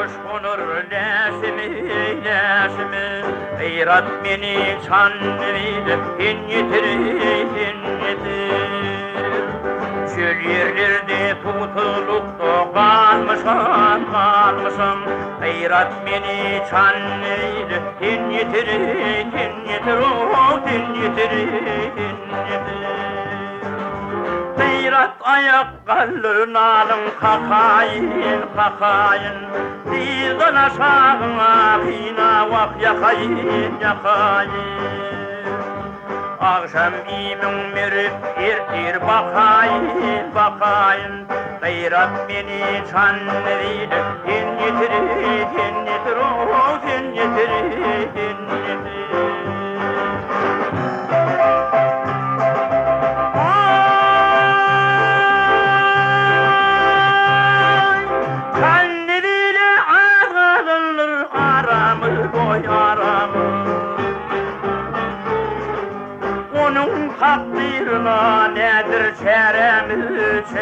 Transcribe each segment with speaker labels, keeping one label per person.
Speaker 1: coşkunur leşimi Gayrat beni çanlıydı hin yetir Çöl yerlerde tutulukta kalmışam Gayrat beni çanlıydı hin yetir oh hin yetir Gayrat ayak kalır nalım kakayın Dizdan aşağına kıyna vak yakayın Akşam imin merip ertir bakayın Gayrat beni çanlıydı hin yetir oh hin yetir Takdirna nedir çeremiz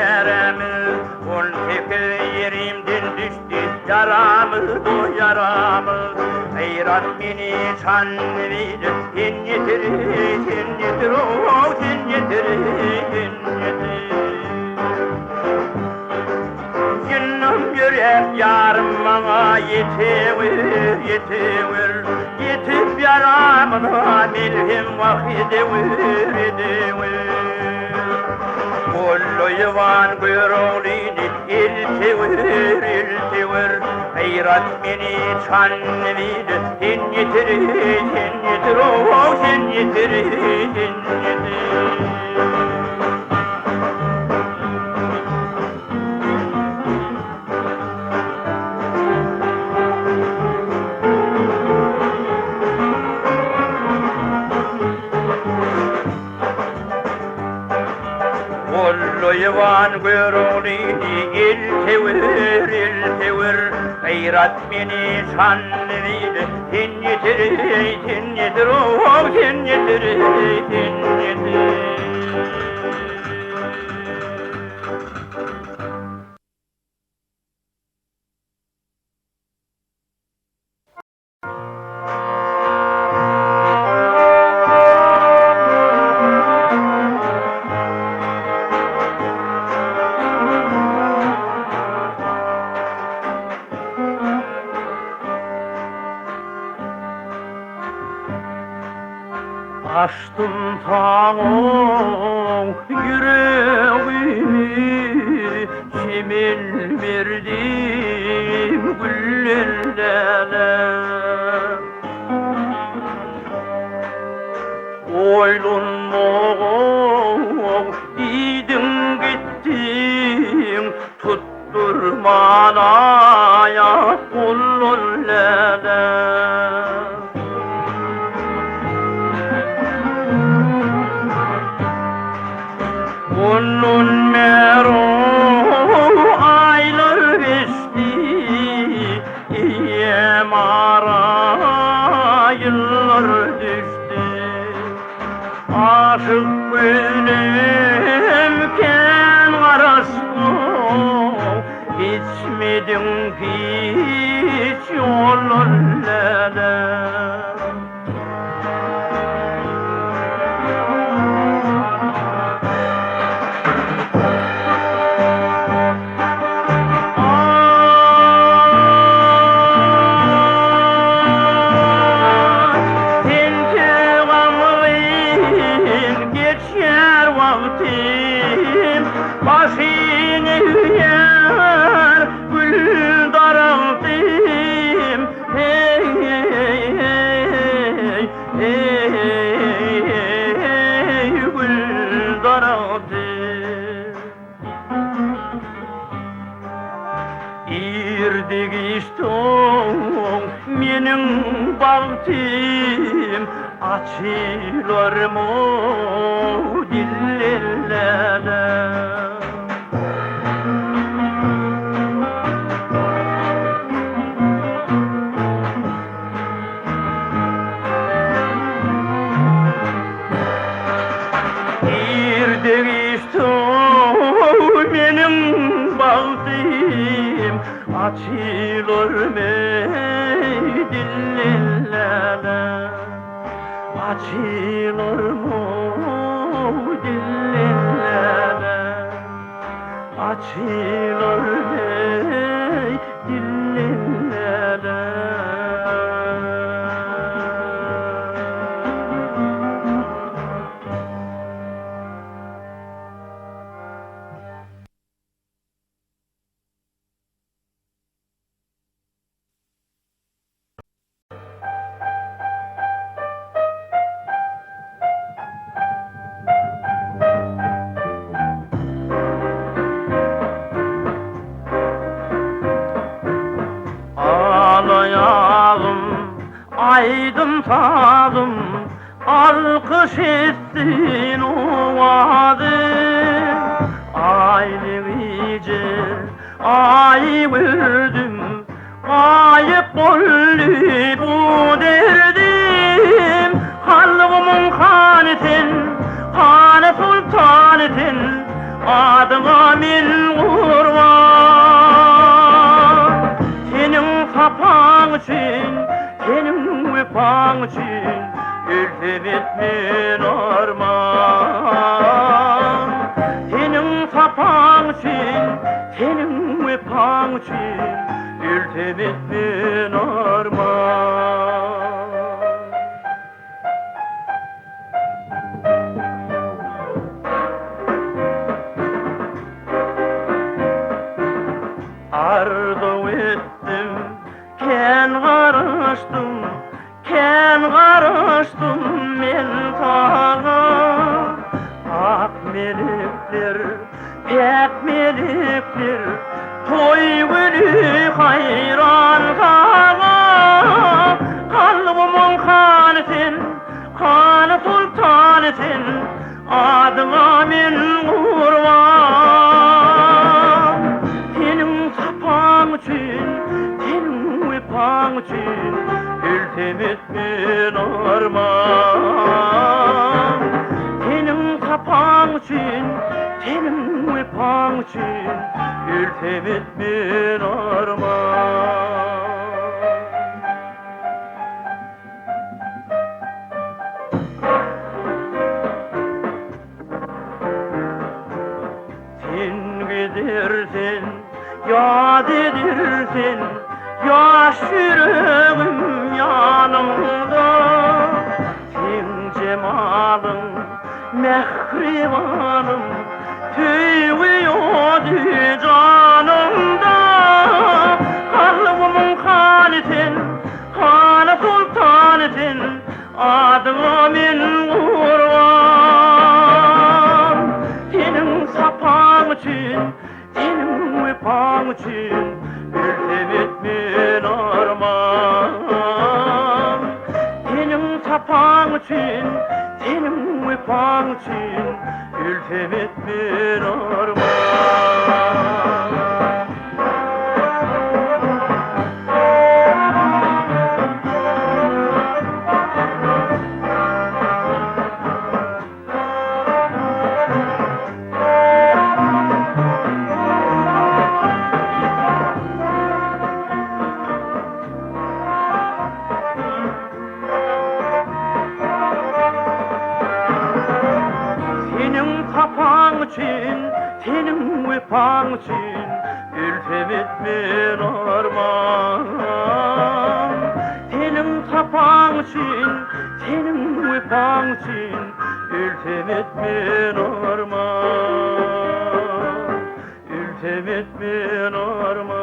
Speaker 1: Ol tekil yerimden düştü yaramız Gayrat beni çanlıydı hin yetir oh hin yetir Gönlüm yürek yarım bana yetiver Yetip yaramına milhim vakidevir Kullu yuvan kuyruğluydu iltiver Gayrat beni çanlıydı hin yetir oh hin yetir Yuvan kuyruğluydu iltiver Gayrat beni çanlıydı hin yetir oh hin yetir Açtım tamam yüreğimi Çimin verdim güllerle Oylunma gidin gittin Tutturmana ayak kullerle Onun mero aylar geçti Yemara yıllar düştü Aşık belimken arasın Geçmedim hiç yollarla Başını yer gül daraldım Hey hey hey hey hey gül daraldım İrdik iston menin baktım Açılır mı dillerle benim baktım açılır dillere, açılır mu dillere, açılır dillere. Aydın tadım, alkış etsin o adı. Aylığı ay verdim, ayıp oldu bu derdim. Halkımın hanetin, hane sultanetin, adına min kurban. Senin sapan için, senin vefan için ülfemet min arman. Senin sapan için, senin vefan için ülfemet min arman. Arzu ettim, ken karıştım, ken karıştım men tağa. Ak melekler, pek melekler, toy günü hayran kağa. Kalbımın kanetin, kanı sultanetin, adına min kurban. Senin sapan için, senin vefan için ülfemet min arman. Senin sapan için, senin vefan için ülfemet min arman. Sen gidersin, yad edirsin, yaş yüreğim yanımda. Sen cemalın, mehribanım, tüyüyordu canımda. Kalbımın hanetin, hane sultanetin, adına min kurban. Senin sapan için, senin vefan için ülfemet min arman. Senin sapan için, senin vefan için ülfemet min arman. Senin sapan için, senin vefan için ülfemet min arman. Senin sapan için, senin vefan için ülfemet min arman. Ülfemet min arman.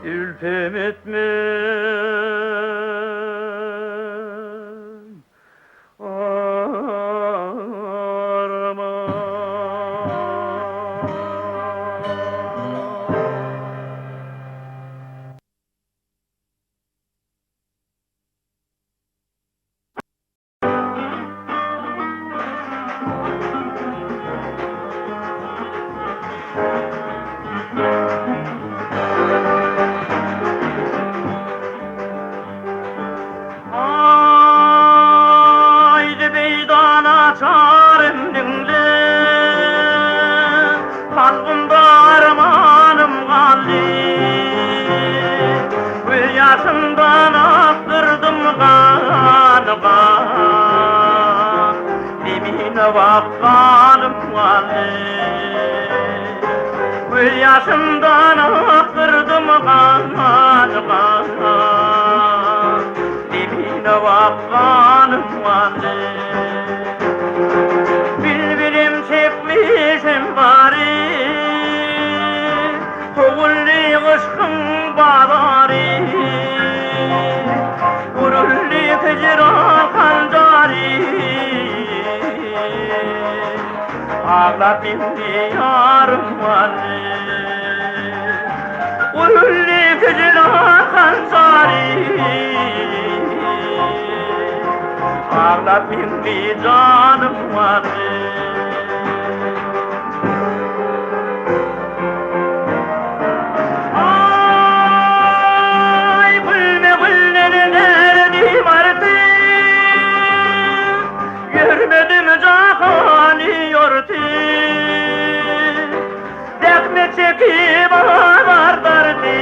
Speaker 1: Ülfemet min vakkanım var. Gül yaşımdan akırdım kan. Dibine vakkanım var. Bilbilim çekmişim bari, Toğulli kışkın bağları, Gurulli hicran kancari, Ağlar bindi yarım var. Gurulli hicran kancari, Ağlar bindi canım var. Çekip ağlardardı,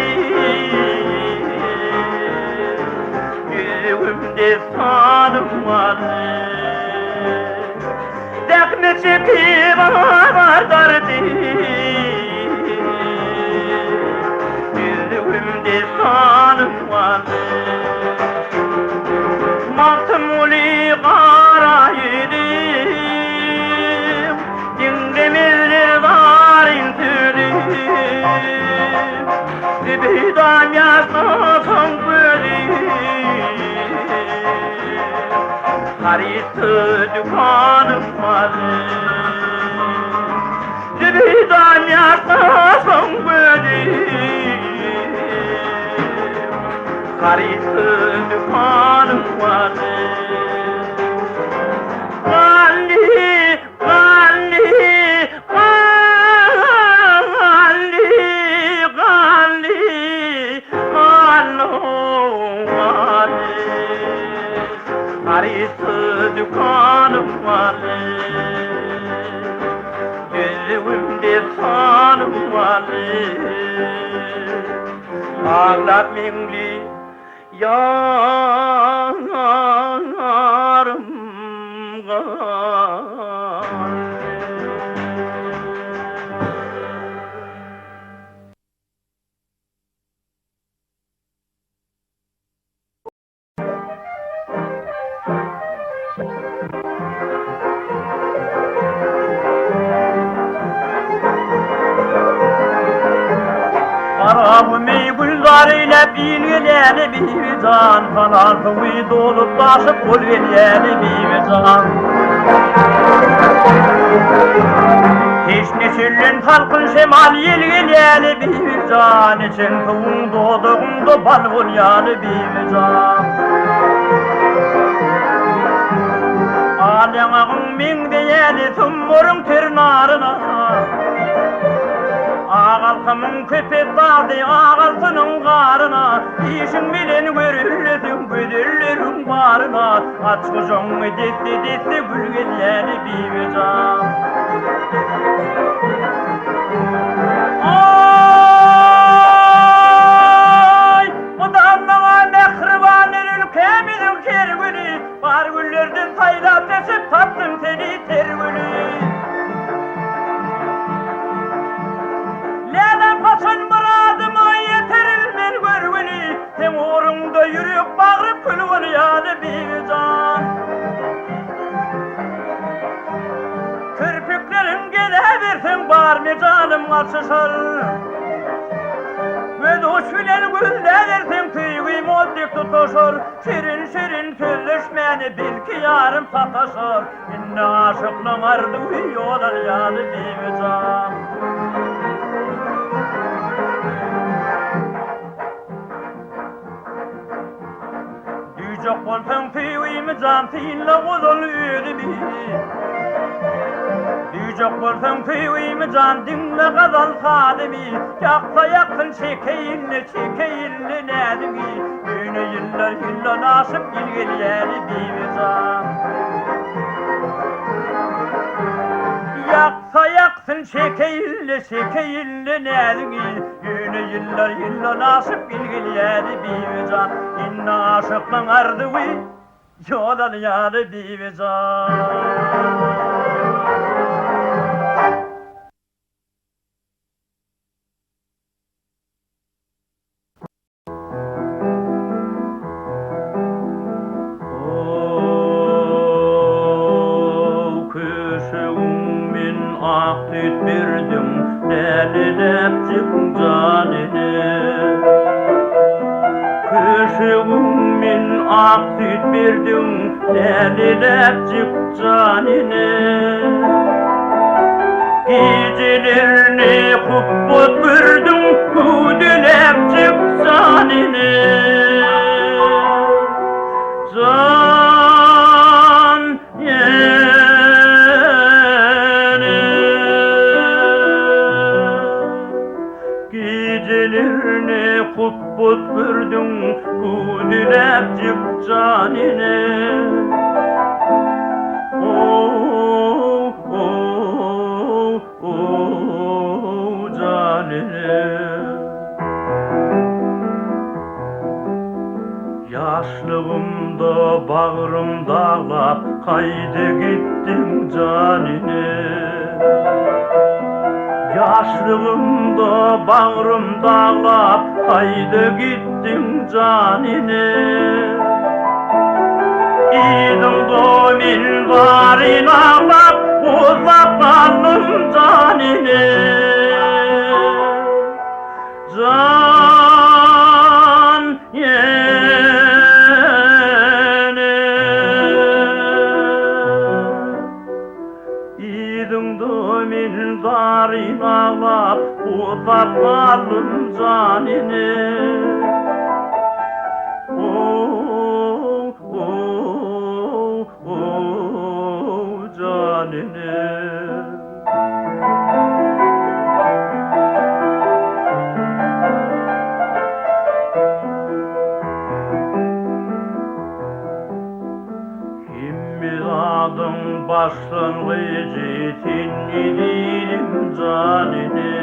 Speaker 1: yüzümde sanım var. Dekme çekip ağlardardı, yüzümde sanım var. Matmuli qaraydı, dinlemizler varin tülü, Dibidam yazmasın böyle, Haritı dükkanım var. Dibidam yazmasın böyle, Haritı dükkanım var. Galli, galli, Haritı dükkanım var. Gözümde sanım var. Ağlar minli yarım Karamı gülzar ile bilgileni bir can, Kanatımı dolup taşıp kul veriyeni bir can. Hiç neşillin halkın şemal yelgileni bir can, İçin tuğun doğduğunda bal bulyanı bir can. Alyanağın min diyeni tummurun tırnarına, Ağalkımın köpek dağdı ağaltının karına, İşin bilen görülledin güdüllerin barına, Aç kızın detti gülgelleni bir can. Ay, bu damlana mehribanın ülkemizin kergülü, Var güllerden taylap esip tattım seni tergülü. Kaçın muradıma yeterir ben görgülü, Hem uğrunda yürüyüp bağırıp külgün yanı bir can. Kirpiklerin gideversin var mı canım açışır, Ve doşvilen güldəversin tüygüym oldik tutuşur, Şirin şirin tüllüşmeni bil ki yarım sataşır, İnne aşıklığın ardı yolar yanı bir can. Çok bolsun tüyüyümü can tiyinle uzun yürüdü. Çok bolsun tüyüyümü can dinle gazal sademi, Yaksa yaksın çekeyinle nedimi, Günü yıllar nasip gel yeri bir can. Yaksa yaksın çekeyinle nedimi, Günü yıllar nasip gel yeri bir can. İnne aşıklığın ardı yolan yarı bir can. süt birdim lelilep canine. Köşeğimin ak süt birdim lelilep canine. Gecelerini kubbut birdim kudülep canine. Can yene gecelerini kubbut birdim kudülep canine. Yaşlığımda bağrım dağlap kaydı gittim canine. Yaşlığımda bağrım dağlap kaydı gittim canine. İdim domin varin ağlap uzak kaldım canine. Can yene İdim domin varin ağlap uzak kaldım canine. Canine. Himmiradın başlangıcı tinnidim canine.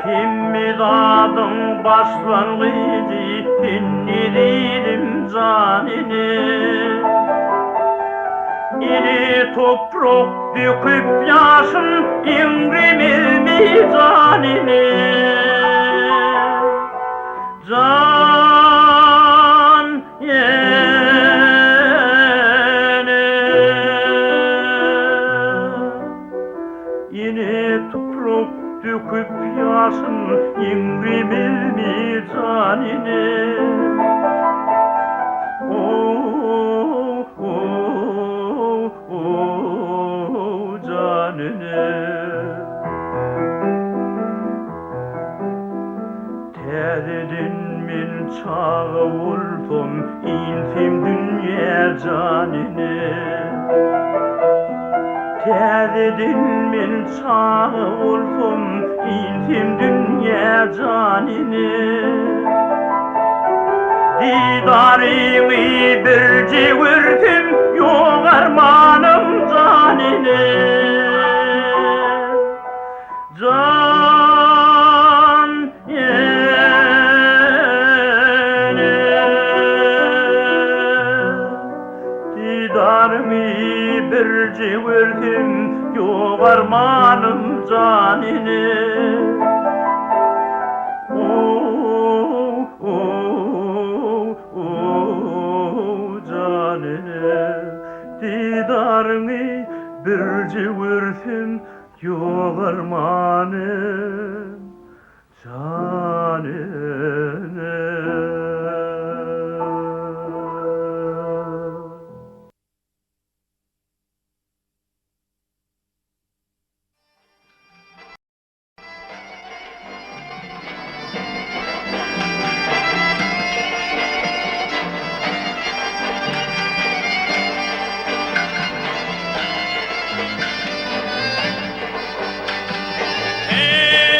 Speaker 1: Himmiradın başlangıcı tinnidim canine. İni toprak döküp yaşın ingrimilmi canine. Can yene İni toprak döküp yaşın ingrimilmi canine. Tededin min çağı vurdum intim dünya canine. Tededin min çağı vurdum intim dünya canine. Didarını bir civirdim yok armanım canine. Can yene Didarını bir civirdim yok armanım canine. Didarını bir civirdim yok armanım canine.
Speaker 2: Hey!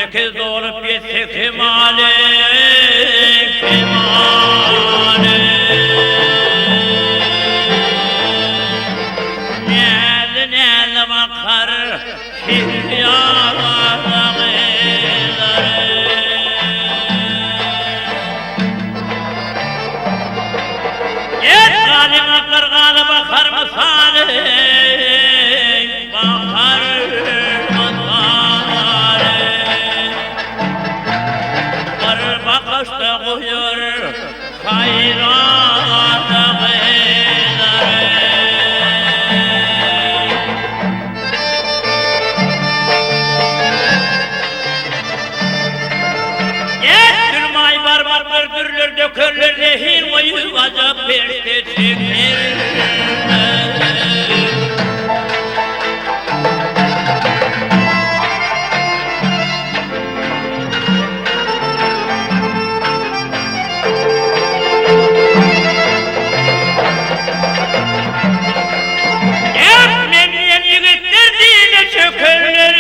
Speaker 2: 18 olup yetse kemale kemale Nel bakar hiryarları Gel galime kırgalı bakar mısale bakar mısale Var bakışta koyur hayranı Dökürler nehir boyu acap perte çekir Yapmeyen yigitler dine çökürler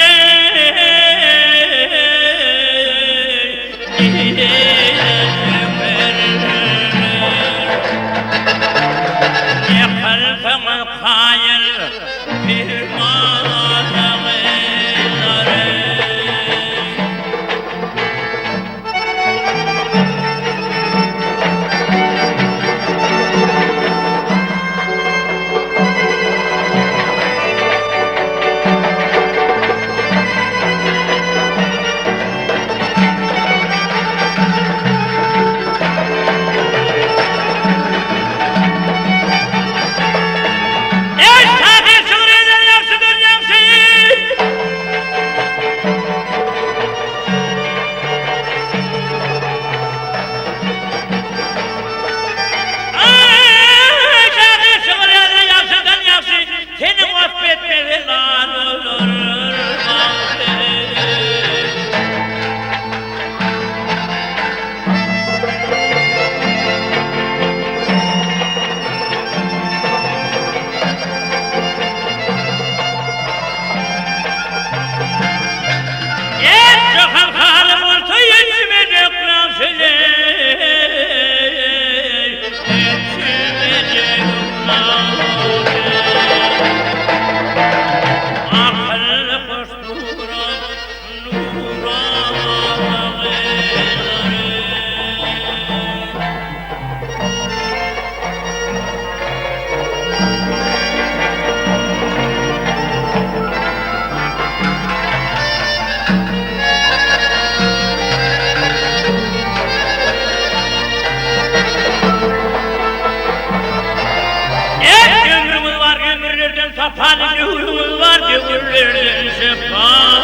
Speaker 2: Sapan yurumuz var gönüllerden şefaat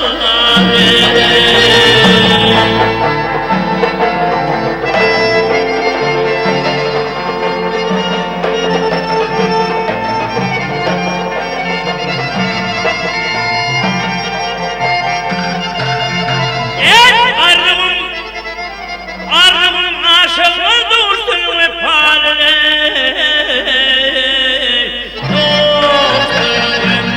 Speaker 2: Arımın aşığımız dursun ve palele Dostum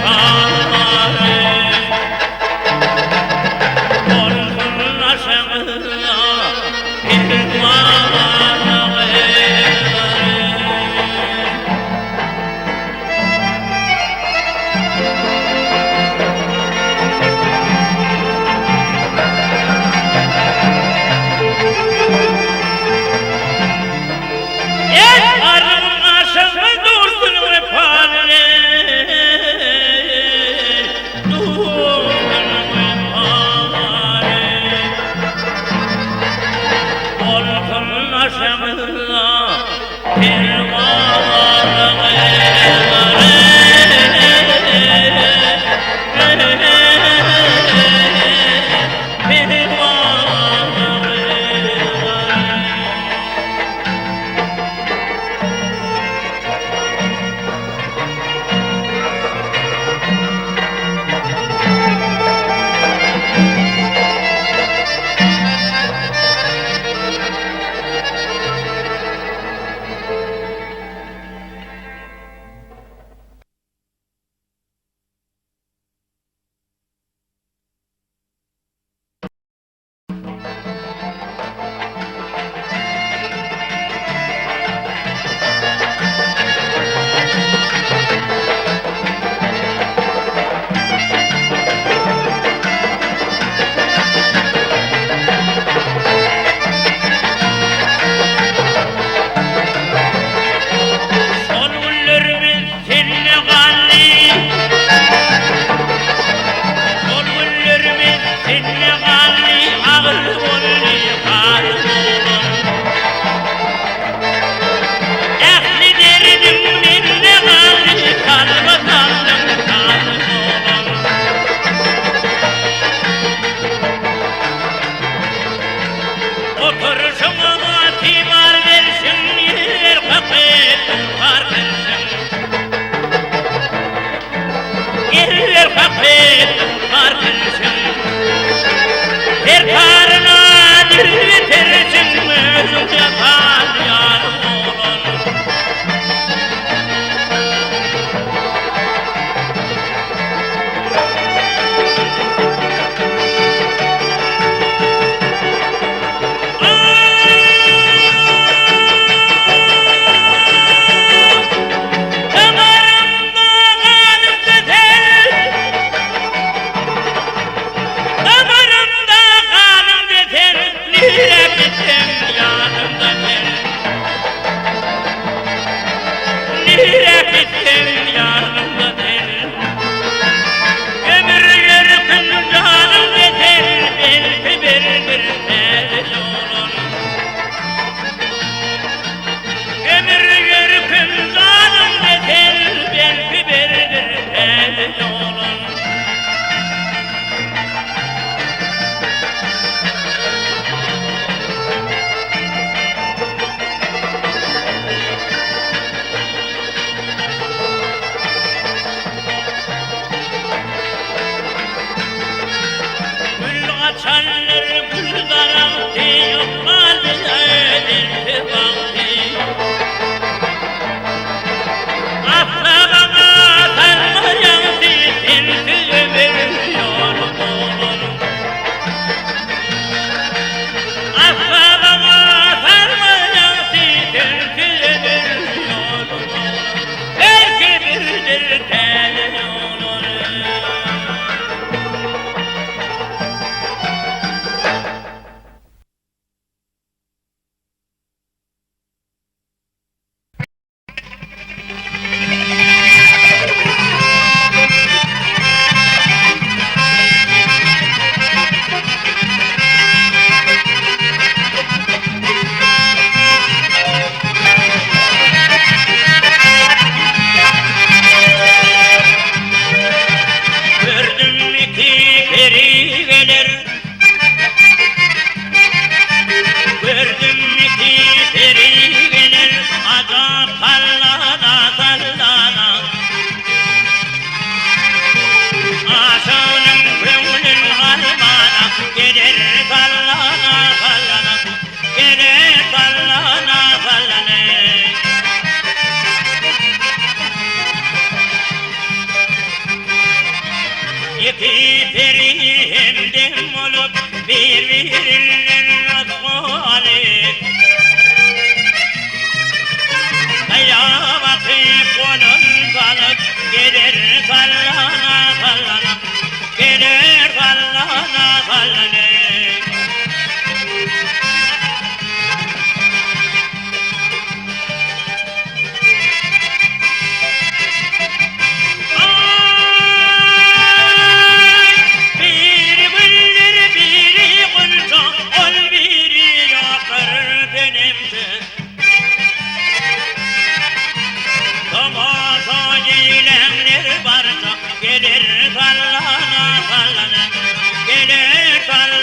Speaker 2: fakir karkınsın. Her karına dil bitirsin, özüm yapan yarım oğlan. İki peri hemdem olup birbirinin atmalı. Ayağa bakıp onun kalıp gider sallana sallana, gider sallana sallana. Gelir sallana sallana, gelir sallana.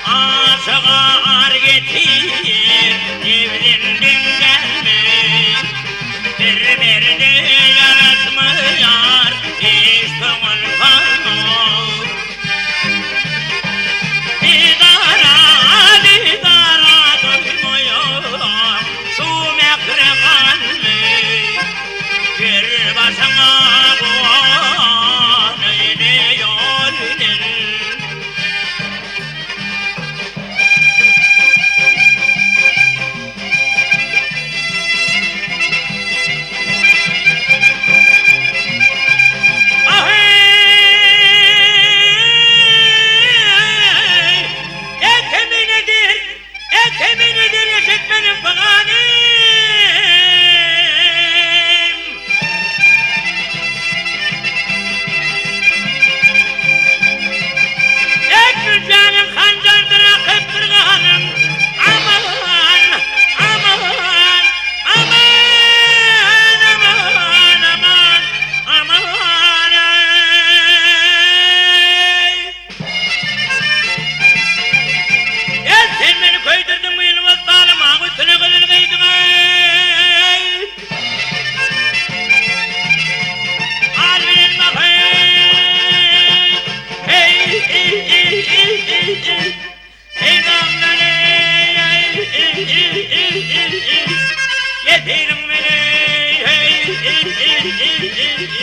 Speaker 2: Aşığa getir, evlendin gelme. Bir de yaratmıyor, İstanbul kalmıyor. Didara duymuyor, şu mekre kalmıyor. Bir başına bu neydi yolun. Ekeminidir yaşat benim bahanem. Ekmül canım kancardır akıp durganım. Aman, aman, aman, aman, aman, aman, ey. Sen beni koydurdun bu yılmaz bağlama, üstüne kadar kıydın ey. Al benim bakayım. Hey, hey, hey, hey, hey, hey. Hey damlar ey, hey, hey, hey, hey, hey, hey. Getirin beni, hey, hey, hey, hey, hey, hey.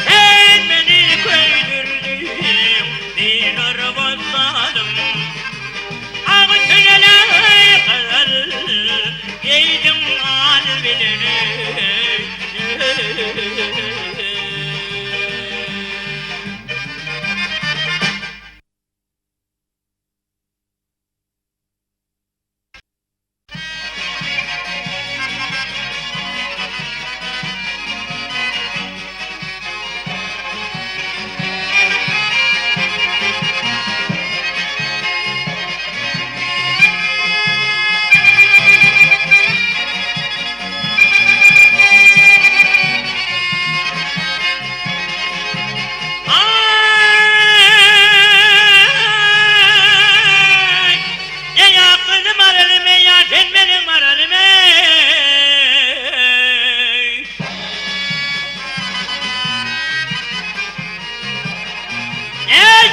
Speaker 2: Sen beni koydurdun, bir nur bozmadım. Ağıtına kadar yedim al bilini.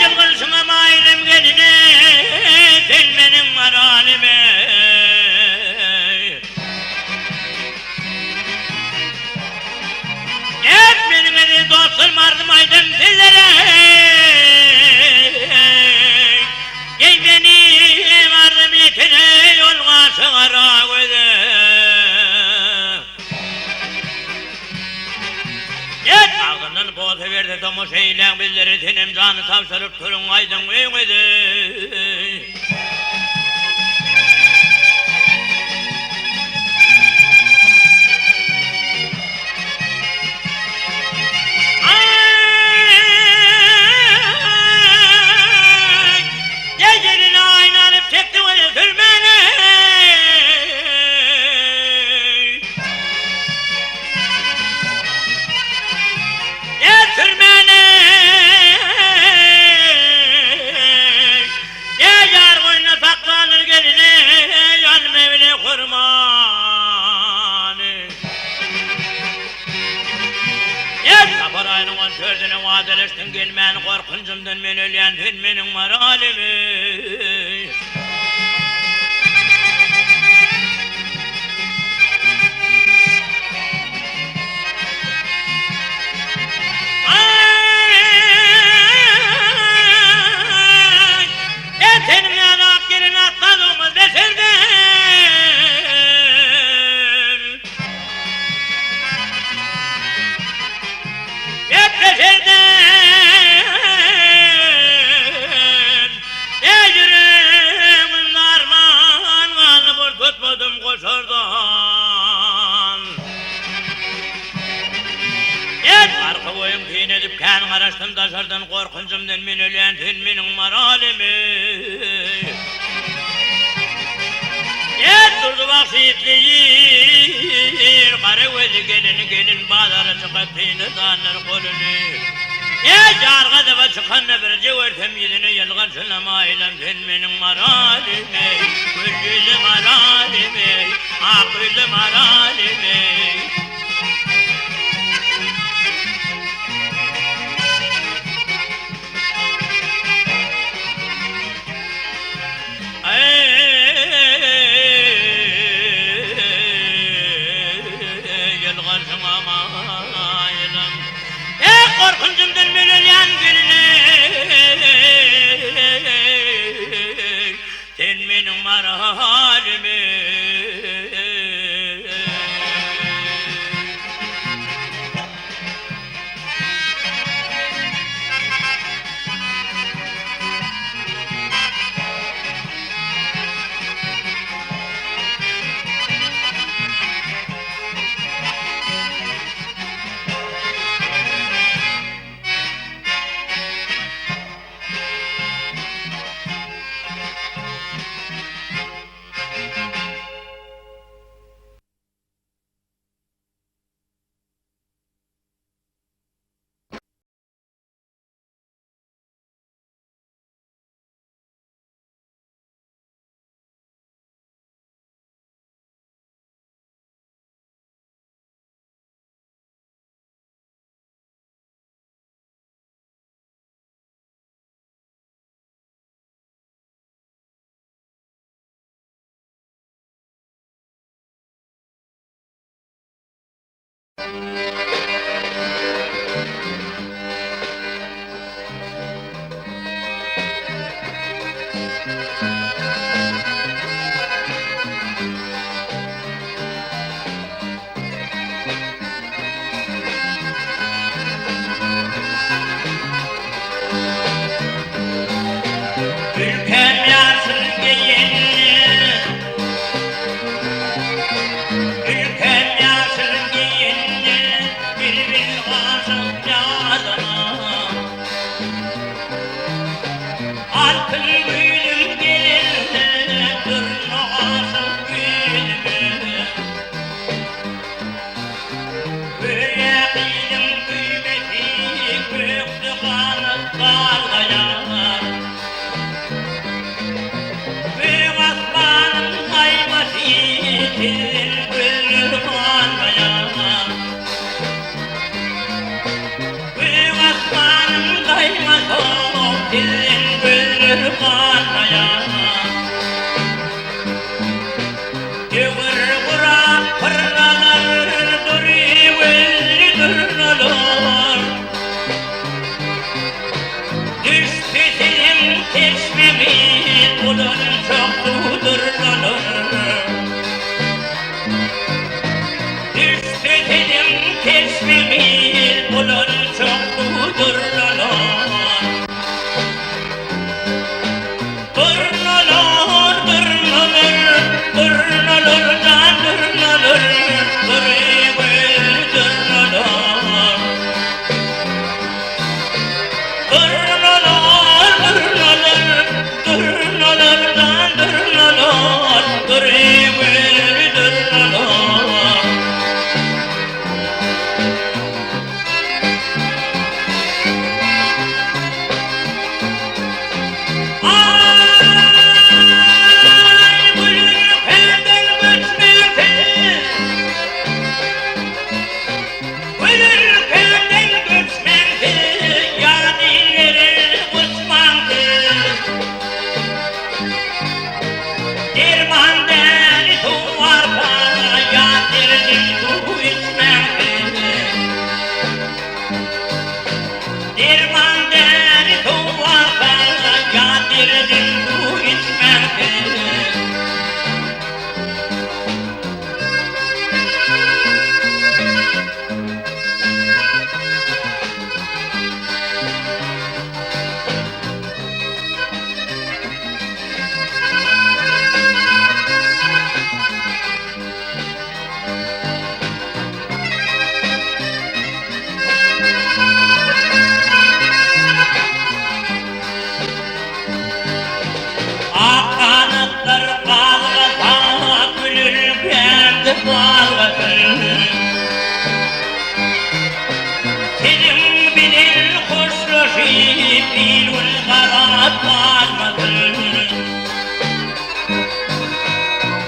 Speaker 2: Yılgınsına mailem geline, sen benim maralime. Hep benim eli dostum vardım aydım sizlere. Ey beni vardım yetine yolga çıkara göze. Ağzından boğazı verdi tomuş eyle bizleri senin canı tavşırıp turun aydın öğüdü. Gecenin aynanıp çekti onu sürmeni. Sürmeni, ya yar koyuna saklanır geline, yanım evine kurmanı. Ya safar ayının 14'üne vadeleştin gelmeyen korkuncumdan ben öleyen benim maralimi. Senin yanak gelin atladığımız beşerden. Hep beşerden. araçtım taşardan korkuncumdan men ölen mening maralimi. Durdu vaksiyetliğir, kara gözü gelin bağlara çıkattığını zanlar kolunu. Carga dava çıkanna bir cevertem yüzüne yalgan sınama eylem sen mening maralimi. Gül yüzü maralimi, ak yüzü maralimi. Korkuncumdan melelyan gülüne sen mening marhalimi. Ülkem yarsın giyinli, ülkem yarsın giyinli, bir aşık cadana. Altın gülüm gelinli, durma aşık gülümü. Böyle kıydım kıymeti, göktü kanıt dalgayar. Dilin gülür kanmaya, büyük aslanım kaymasa, dilin gülür kanmaya. Yıvır kurak fırlalar, duruyor durnalar. Düştü dilim teşmemi, kulun çoktu durnalar. Kesmemil ulan çok durnalar. Durnalar, durnalar, durnalar, can durnalar, duruyver durnalar. Durnalar, durnalar, durnalar, can durnalar, bir gün karat kalmasın.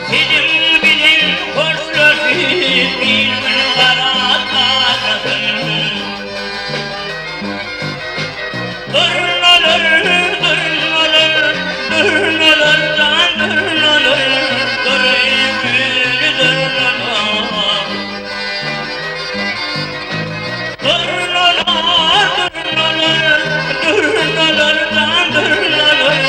Speaker 2: Sizin bizim hoşlaşıp bir gün karat kalmasın. Durun olur, durun olur, durun olur, can durun olur, durun gülü durun olur. Durun olur, durun olur, durun olur, can durun olur,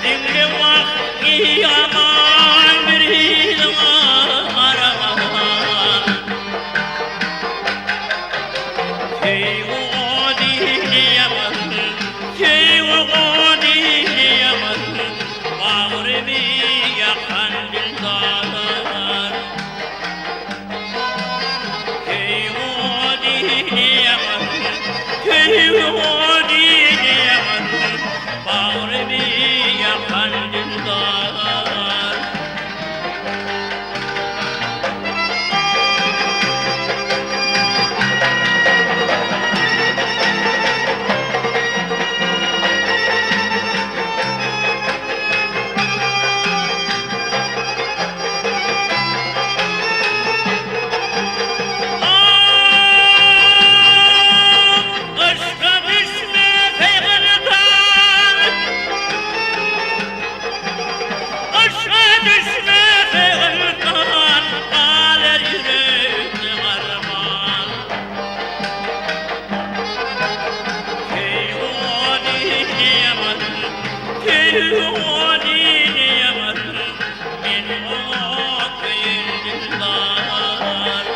Speaker 2: dinle vakti aman bir araman Şey o diyemem Şey o diyemem Bağrımı yakan dildar Hey o diyemem Hey o diyemem Bağrımı yakan dildar Aşka düşme feyrdan Aşka düşme feyrdan Ağlar yürekli arman Hey o diyemem Hey o diyemem Ben o köyün dildar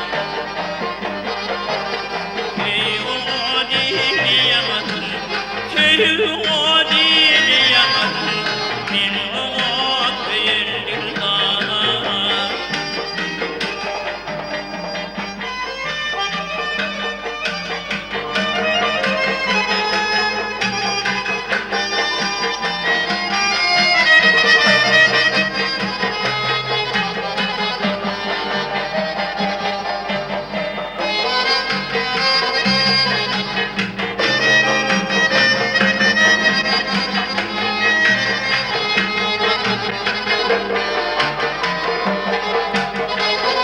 Speaker 2: Hey o diyemem Hey o diyemem Ben o köyün dildar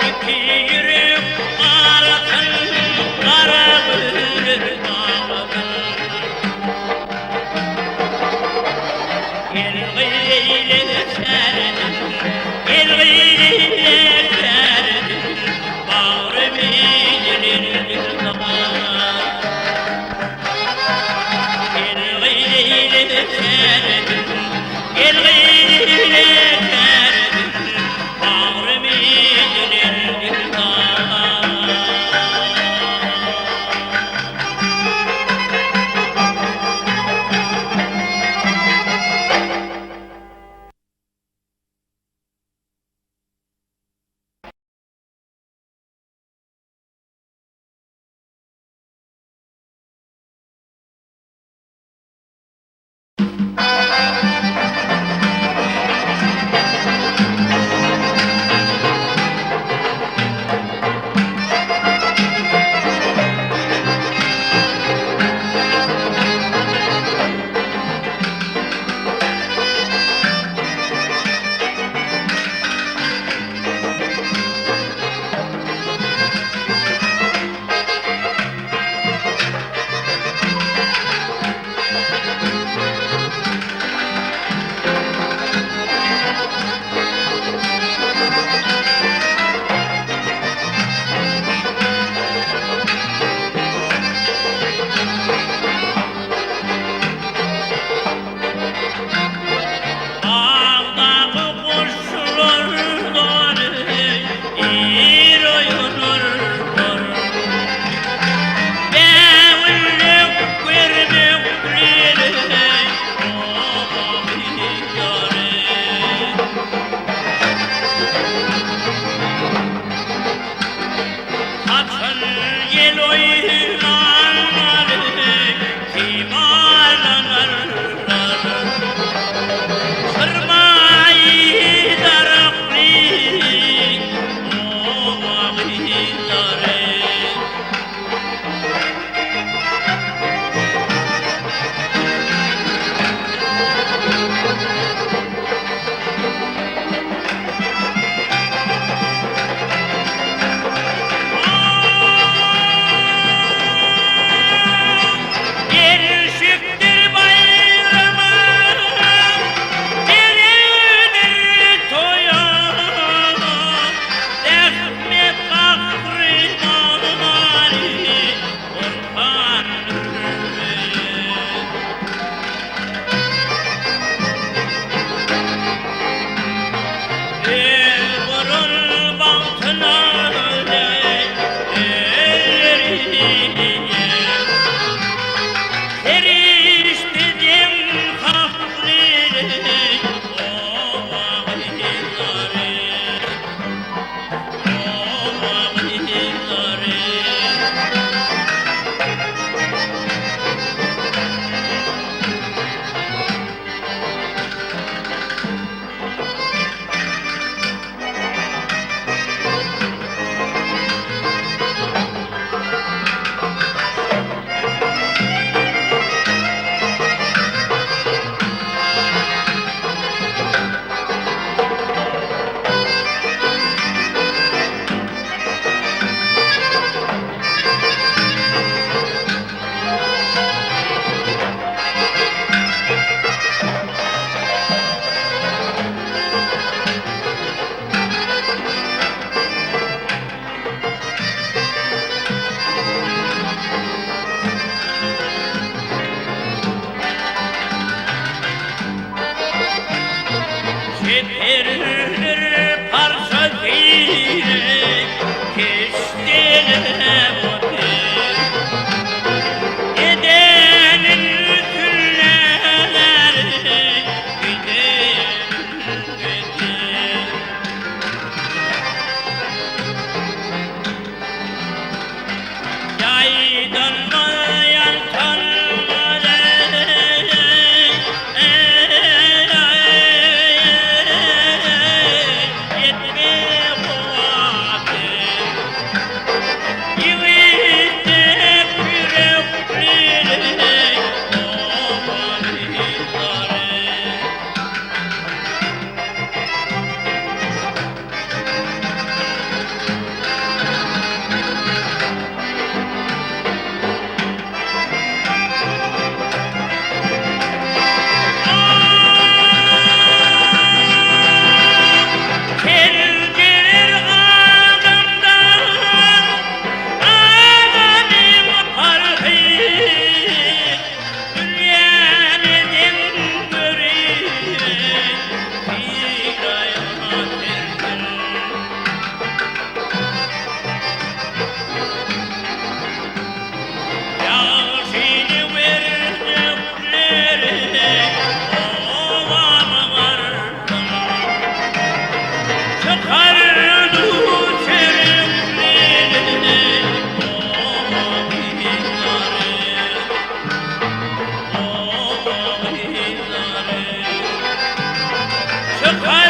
Speaker 2: İki yürek arasın aramız dağılır El gıyle serdin El gıyle serdin Bağrımı gelir dildar El gıyle serdin El gıyle serdin Bağrımı gelir dildar getirilir parça değil, kestiler otel. Gidenin külleri, gidenin. Yaydan Çıkar